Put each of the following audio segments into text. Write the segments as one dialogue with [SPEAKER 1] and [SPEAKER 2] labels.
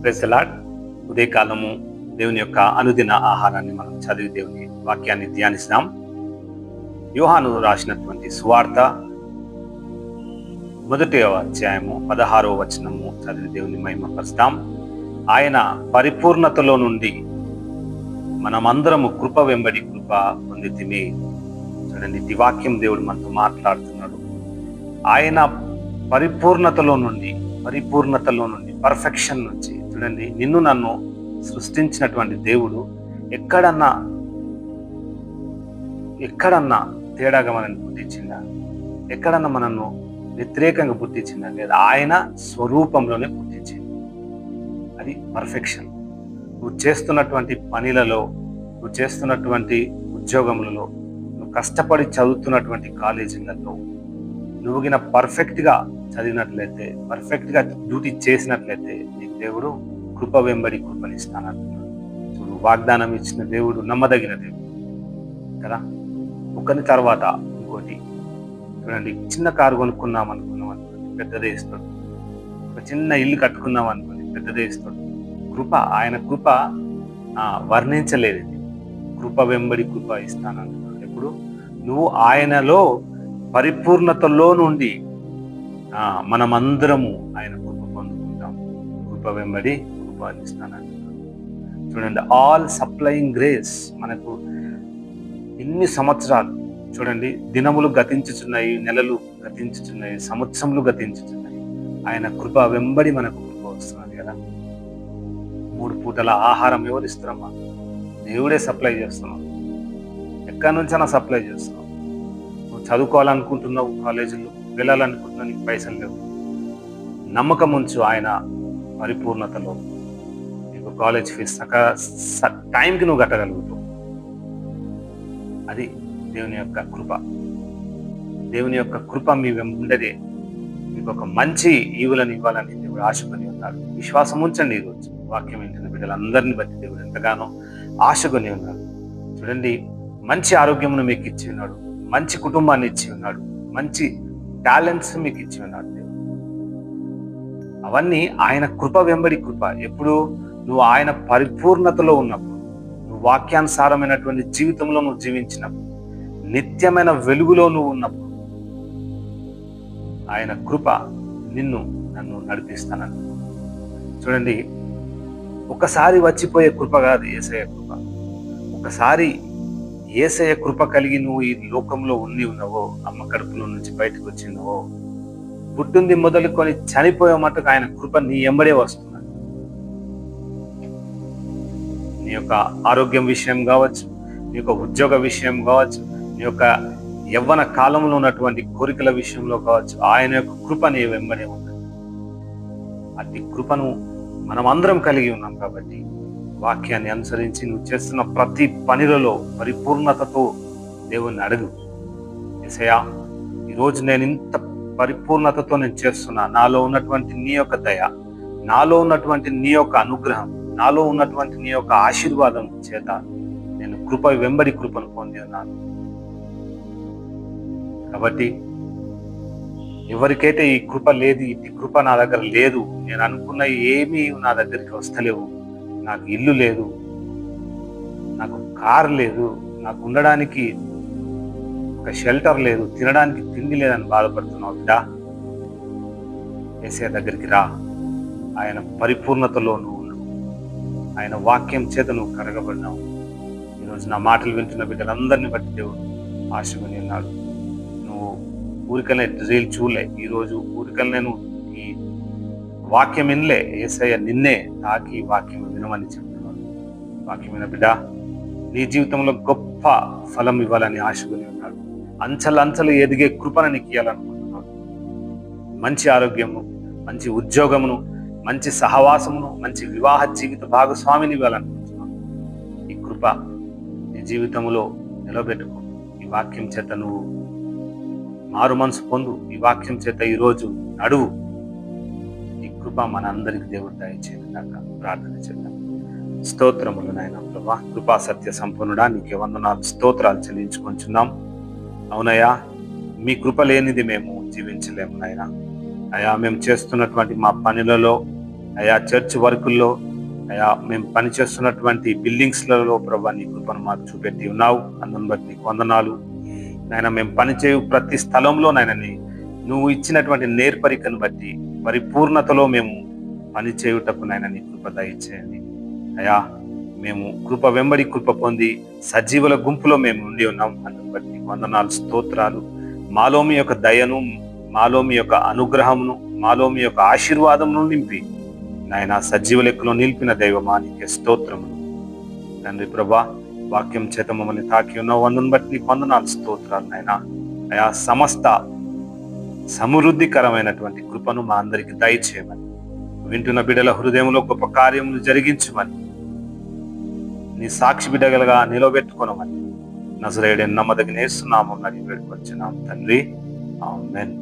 [SPEAKER 1] Praise the lord. ఉదయకాలము దేవుని యొక్క అనుదిన ఆహారాన్ని మనం చదివి దేవుని వాక్యాన్ని ధ్యానిస్తాం. యోహాను రాసినటువంటి సువార్త 1వ అధ్యాయము 16వ వచనము చదివి దేవుని మహిమపరుస్తాం. ఆయన పరిపూర్ణతలో నుండి మనమందరము కృప వెంబడి కృప పొందితిమి. చూడండి, ఈ వాక్యం దేవుడు మనతో మాట్లాడుతున్నాడు. ఆయన పరిపూర్ణతలో నుండి పర్ఫెక్షన్ నుంచి, చూడండి, నిన్ను నన్ను సృష్టించినటువంటి దేవుడు ఎక్కడన్నా తేడాగా మనల్ని పుట్టించిందా? ఎక్కడన్నా మనల్ని వ్యతిరేకంగా పుట్టించిందా? లేదా ఆయన స్వరూపంలోనే పుట్టించింది. అది పర్ఫెక్షన్. నువ్వు చేస్తున్నటువంటి పనిలలో, నువ్వు చేస్తున్నటువంటి ఉద్యోగములలో, నువ్వు కష్టపడి చదువుతున్నటువంటి కాలేజీలలో నువ్వు గిన పర్ఫెక్ట్గా చదివినట్లయితే, పర్ఫెక్ట్గా డ్యూటీ చేసినట్లయితే నీకు దేవుడు కృప వెంబడి కృపనిస్తానంటున్నాడు. చూడు, వాగ్దానం ఇచ్చిన దేవుడు నమ్మదగిన దేవుడు కదా. ఒకరి తర్వాత ఇంకోటి. చూడండి, చిన్న కారు కొనుక్కున్నాం అనుకున్నాం పెద్దదే ఇస్తాడు. ఒక చిన్న ఇల్లు కట్టుకున్నాం అనుకోండి, పెద్దదే ఇస్తాడు. కృప, ఆయన కృప వర్ణించలేదు. కృప వెంబడి కృప ఇస్తానంటున్నాడు. ఎప్పుడు నువ్వు ఆయనలో పరిపూర్ణతలో నుండి మనమందరము ఆయన కృప పొందుకుంటాం. కృప వెంబడి కృప ఇస్తానంటున్నాడు. చూడండి, ఆల్ సప్లయింగ్ గ్రేస్. మనకు ఇన్ని సంవత్సరాలు, చూడండి, దినములు గతించుచున్నాయి, నెలలు గతించుచున్నాయి, సంవత్సరములు గతించుచున్నాయి. ఆయన కృప వెంబడి మనకు కృప వస్తున్నది కదా. 3 పూటల ఆహారం ఎవరు ఇస్తున్నామా? దేవుడే సప్లై చేస్తున్నాం. ఎక్కడి నుంచైనా సప్లై చేస్తున్నాం. నువ్వు చదువుకోవాలనుకుంటున్నావు, కాలేజీలో వెళ్ళాలనుకుంటున్నావు, నీకు పైసలు లేవు, నమ్మకం ఉంచు ఆయన పరిపూర్ణతలో. నీకు కాలేజ్ ఫీజు టైంకి నువ్వు కట్టగలుగుతావు. అది దేవుని యొక్క కృప. దేవుని యొక్క కృప మీ వెంబడే మీకు ఒక మంచి ఈవులను ఇవ్వాలని దేవుడు ఆశకొని ఉన్నాడు. విశ్వాసం ఉంచండి. ఈరోజు వాక్యం ఏంటంటే బిడ్డలందరినీ బట్టి దేవుడు ఎంతగానో ఆశకొని ఉన్నాడు. చూడండి, మంచి ఆరోగ్యమును మీకు ఇచ్చి ఉన్నాడు, మంచి కుటుంబాన్ని ఇచ్చి ఉన్నాడు, మంచి టాలెంట్స్ మీకు ఇచ్చి ఉన్నాడు దేవుడు. అవన్నీ ఆయన కృప వెంబడి కృప. ఎప్పుడు నువ్వు ఆయన పరిపూర్ణతలో ఉన్నప్పుడు, నువ్వు వాక్యానుసారమైనటువంటి జీవితంలో నువ్వు జీవించినప్పుడు, నిత్యమైన వెలుగులో నువ్వు ఉన్నప్పుడు ఆయన కృప నన్ను నడిపిస్తానని. చూడండి, ఒకసారి వచ్చిపోయే కృప కాదు యేసయ్య కృప. ఒకసారి యేసయ్య కృప కలిగి నువ్వు ఈ లోకంలో ఉన్నావో, అమ్మ కడుపులో నుంచి బయటకు వచ్చినవో, పుట్టింది మొదలుకొని చనిపోయే మటుకు ఆయన కృప నీ ఎంబడే వస్తున్నది. నీ యొక్క ఆరోగ్యం విషయం కావచ్చు, నీ యొక్క ఉద్యోగ విషయం కావచ్చు, నీ యొక్క యవ్వన కాలంలో ఉన్నటువంటి కోరికల విషయంలో కావచ్చు, ఆయన యొక్క కృప నీ వెంబడే ఉంది. అతి కృపను మనం అందరం కలిగి ఉన్నాం కాబట్టి వాక్యాన్ని అనుసరించి నువ్వు చేస్తున్న ప్రతి పనిలలో పరిపూర్ణతతో దేవుణ్ణి అడుగు. యేసయ్యా, ఈరోజు నేను ఇంత పరిపూర్ణతతో నేను చేస్తున్నా. నాలో ఉన్నటువంటి నీ యొక్క దయ, నాలో ఉన్నటువంటి నీ యొక్క అనుగ్రహం, నాలో ఉన్నటువంటి నీ యొక్క ఆశీర్వాదం చేత నేను కృప వెంబడి కృపను పొంది ఉన్నాను. కాబట్టి ఎవరికైతే ఈ కృప లేదు, ఈ కృప నా దగ్గర లేదు, నేను అనుకున్న ఏమీ నా దగ్గరికి వస్తలేవు, నాకు ఇల్లు లేదు, నాకు కారు లేదు, నాకు ఉండడానికి ఒక షెల్టర్ లేదు, తినడానికి తిండి లేదని బాధపడుతున్నావు బిడ్డ, యేసయ్య దగ్గరికి రా. ఆయన పరిపూర్ణతలో నువ్వు ఉన్నావు. ఆయన వాక్యం చేత నువ్వు కరగబడినావు. ఈరోజు నా మాటలు వింటున్న బిడ్డలందరినీ బట్టి దేవుడు ఆశకొని ఉన్నాడు. నువ్వు ఊరికనే రీల్ చూడలే, ఈరోజు ఊరికనే నువ్వు ఈ వాక్యం వినలే, యేసయ్య నిన్నే తాకి వాక్యం వినమని చెప్తున్నాడు. వాక్యం విన బిడ్డ, నీ జీవితంలో గొప్ప ఫలం ఇవ్వాలని ఆశకొని ఉన్నాడు. అంచెలంచెలు ఎదిగే కృపను నీకు ఇవ్వాలనుకుంటున్నాడు. మంచి ఆరోగ్యము, మంచి ఉద్యోగమును, మంచి సహవాసమును, మంచి వివాహ జీవిత భాగస్వామిని ఇవ్వాలనుకుంటున్నాడు. ఈ కృప నీ జీవితంలో నిలబెట్టుకో. ఈ వాక్యం చేత నువ్వు మారు మనసు పొందు. ఈ వాక్యం చేత ఈరోజు నడువు. ఈ కృప మన అందరికి దేవుడు దయచేయక ప్రార్థన చేద్దాం. స్తోత్రములు నాయన ప్రభా, కృపా సత్య సంపన్నుడా, నీకే వందనాలు, స్తోత్రాలు చెల్లించుకుంటున్నాం. అవునయ్యా, మీ కృప లేనిది మేము జీవించలేము నాయన. అయ్యా, మేము చేస్తున్నటువంటి మా పనులలో అయా చర్చ్ వర్కుల్లో, అయా మేము పనిచేస్తున్నటువంటి బిల్డింగ్స్లలో ప్రభా నీ కృపను మాకు చూపెట్టి ఉన్నావు. అందుని బట్టి నీకు వందనాలు నాయన. మేము పనిచేయు ప్రతి స్థలంలో నాయన నువ్వు ఇచ్చినటువంటి నేర్పరికను బట్టి పరిపూర్ణతలో మేము పనిచేయుటకు నాయన నీ కృప దయచేయండి అయా. మేము కృప వెంబడి కృప పొంది సజీవుల గుంపులో మేము ఉండి ఉన్నాం. అందుని బట్టి నీకు వందనాలు, స్తోత్రాలు. మాలో మీ యొక్క దయను, మాలో మీ యొక్క అనుగ్రహమును, మాలో మీ యొక్క ఆశీర్వాదమును నింపి నాయన సజీవ లెక్కలో నిలిపిన దైవమా నీకే స్తోత్రములు తండ్రి. ప్రభా వాక్యం చేత మమ్మల్ని తాకి ఉన్నావు. అందుని బట్టి నీకు వందనాలు, స్తోత్రాలు నాయన. అయా సమస్త సమృద్ధికరమైనటువంటి కృపను మా అందరికి దయచేయమని, వింటున్న బిడ్డల హృదయంలో గొప్ప కార్యములు జరిగించమని, నీ సాక్షి బిడ్డలుగా నిలబెట్టుకొనమని నజరేయుడైన నమ్మదగిన యేసు నామమున అడిగి వేడుకొంచున్నాం తండ్రి. ఆమేన్.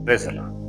[SPEAKER 1] Praise the lord.